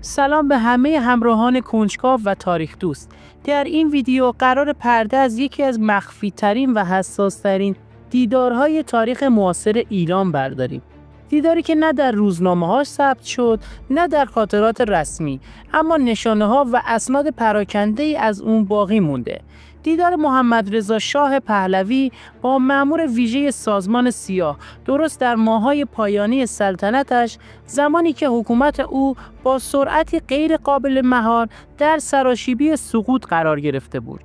سلام به همه همراهان کنجکاو و تاریخ دوست. در این ویدیو قرار پرده از یکی از مخفی ترین و حساس ترین دیدارهای تاریخ معاصر ایران برداریم. دیداری که نه در روزنامه‌هاش ثبت شد، نه در خاطرات رسمی، اما نشانه‌ها و اسناد پراکنده‌ای از اون باقی مونده. دیدار محمدرضا شاه پهلوی با مأمور ویژه سازمان سیاه درست در ماه‌های پایانی سلطنتش، زمانی که حکومت او با سرعتی غیر قابل مهار در سراشیبی سقوط قرار گرفته بود.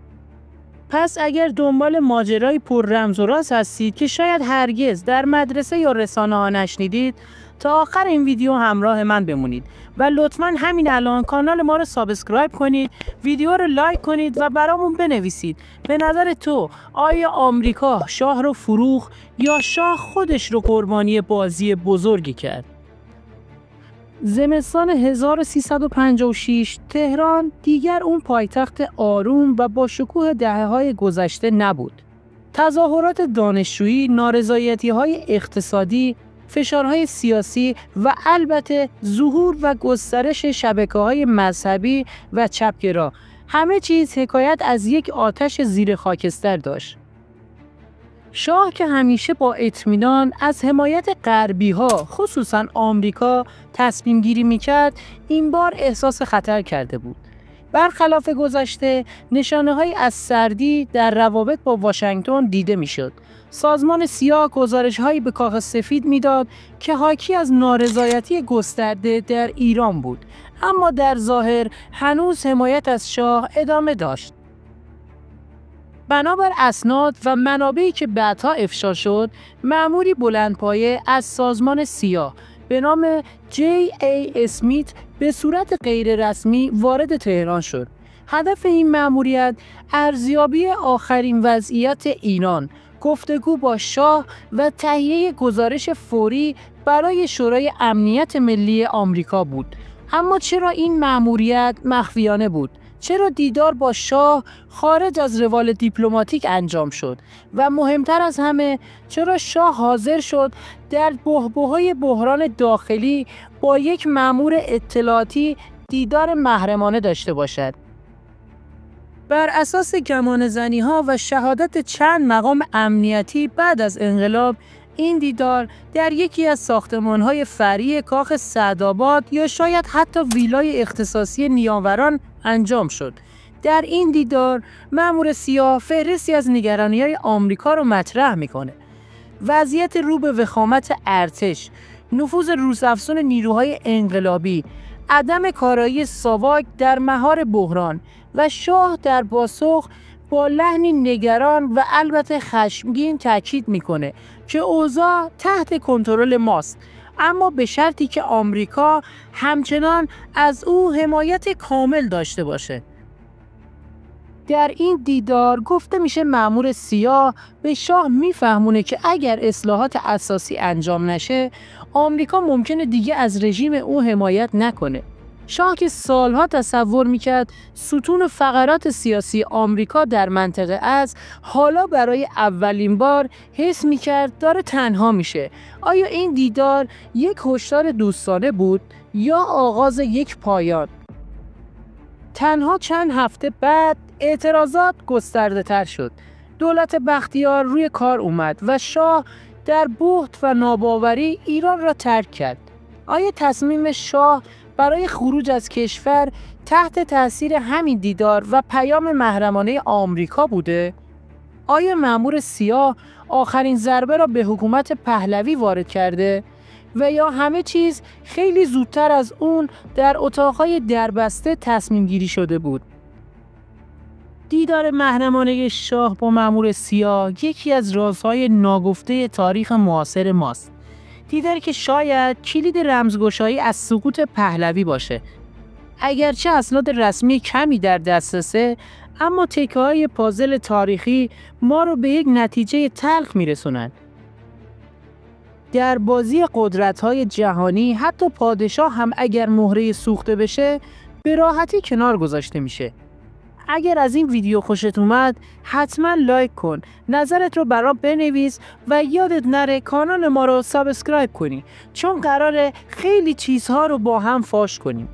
پس اگر دنبال ماجرای پر رمز و راز هستید که شاید هرگز در مدرسه یا رسانه‌ها نشنیدید، تا آخر این ویدیو همراه من بمونید و لطفاً همین الان کانال ما رو سابسکرایب کنید، ویدیو رو لایک کنید و برامون بنویسید به نظر تو آیا آمریکا شاه رو فروخت یا شاه خودش رو قربانی بازی بزرگی کرد؟ زمستان 1356 تهران دیگر اون پایتخت آروم و با شکوه دهه‌های گذشته نبود. تظاهرات دانشجویی، نارضایتی‌های اقتصادی، فشارهای سیاسی و البته ظهور و گسترش شبکه‌های مذهبی و چپگرا، همه چیز حکایت از یک آتش زیر خاکستر داشت. شاه که همیشه با اطمینان از حمایت غربی‌ها خصوصاً آمریکا تصمیم گیری می‌کرد، این بار احساس خطر کرده بود. برخلاف گذشته، نشانه‌هایی از سردی در روابط با واشنگتن دیده می‌شد. سازمان سیاه گزارش‌هایی به کاغذ سفید می‌داد که حاکی از نارضایتی گسترده در ایران بود، اما در ظاهر هنوز حمایت از شاه ادامه داشت. بنابر اسناد و منابعی که بعدها افشا شد، مأموری بلندپایه از سازمان سیاه به نام J.A. اسمیت به صورت غیررسمی وارد تهران شد. هدف این مأموریت ارزیابی آخرین وضعیت ایران، گفتگو با شاه و تهیه گزارش فوری برای شورای امنیت ملی آمریکا بود. اما چرا این مأموریت مخفیانه بود؟ چرا دیدار با شاه خارج از روال دیپلماتیک انجام شد؟ و مهمتر از همه، چرا شاه حاضر شد در بحبوحهای بحران داخلی با یک مأمور اطلاعاتی دیدار محرمانه داشته باشد؟ بر اساس گمانه‌زنی‌ها و شهادت چند مقام امنیتی بعد از انقلاب، این دیدار در یکی از ساختمان‌های فرعی کاخ سعدآباد یا شاید حتی ویلای اختصاصی نیاوران انجام شد. در این دیدار مأمور سیاه فهرستی از نگرانی‌های آمریکا رو مطرح می‌کنه. وضعیت رو به وخامت ارتش، نفوذ روس‌افزون نیروهای انقلابی، عدم کارایی ساواک در مهار بحران و شاه در پاسخ با لحنی نگران و البته خشمگین تاکید میکنه که اوضاع تحت کنترل ماست، اما به شرطی که آمریکا همچنان از او حمایت کامل داشته باشه. در این دیدار گفته میشه مأمور سیاه به شاه میفهمونه که اگر اصلاحات اساسی انجام نشه، آمریکا ممکنه دیگه از رژیم او حمایت نکنه. شاه که سالها تصور میکرد ستون فقرات سیاسی آمریکا در منطقه است، حالا برای اولین بار حس میکرد داره تنها میشه. آیا این دیدار یک هشدار دوستانه بود یا آغاز یک پایان؟ تنها چند هفته بعد اعتراضات گسترده تر شد. دولت بختیار روی کار اومد و شاه در بهت و ناباوری ایران را ترک کرد. آیا تصمیم شاه برای خروج از کشور تحت تأثیر همین دیدار و پیام محرمانه آمریکا بوده؟ آیا مأمور سیاه آخرین ضربه را به حکومت پهلوی وارد کرده؟ و یا همه چیز خیلی زودتر از اون در اتاقهای دربسته تصمیم گیری شده بود؟ دیدار محرمانه شاه با مأمور سیاه یکی از رازهای ناگفته تاریخ معاصر ماست. دیداری که شاید کلید رمزگشایی از سقوط پهلوی باشه. اگرچه اسناد رسمی کمی در دسترسه، اما تکه‌های پازل تاریخی ما رو به یک نتیجه تلخ میرسونن. در بازی قدرت‌های جهانی حتی پادشاه هم اگر مهره سوخته بشه، به راحتی کنار گذاشته میشه. اگر از این ویدیو خوشت اومد حتما لایک کن، نظرت رو برام بنویس و یادت نره کانال ما رو سابسکرایب کنی، چون قراره خیلی چیزها رو با هم فاش کنیم.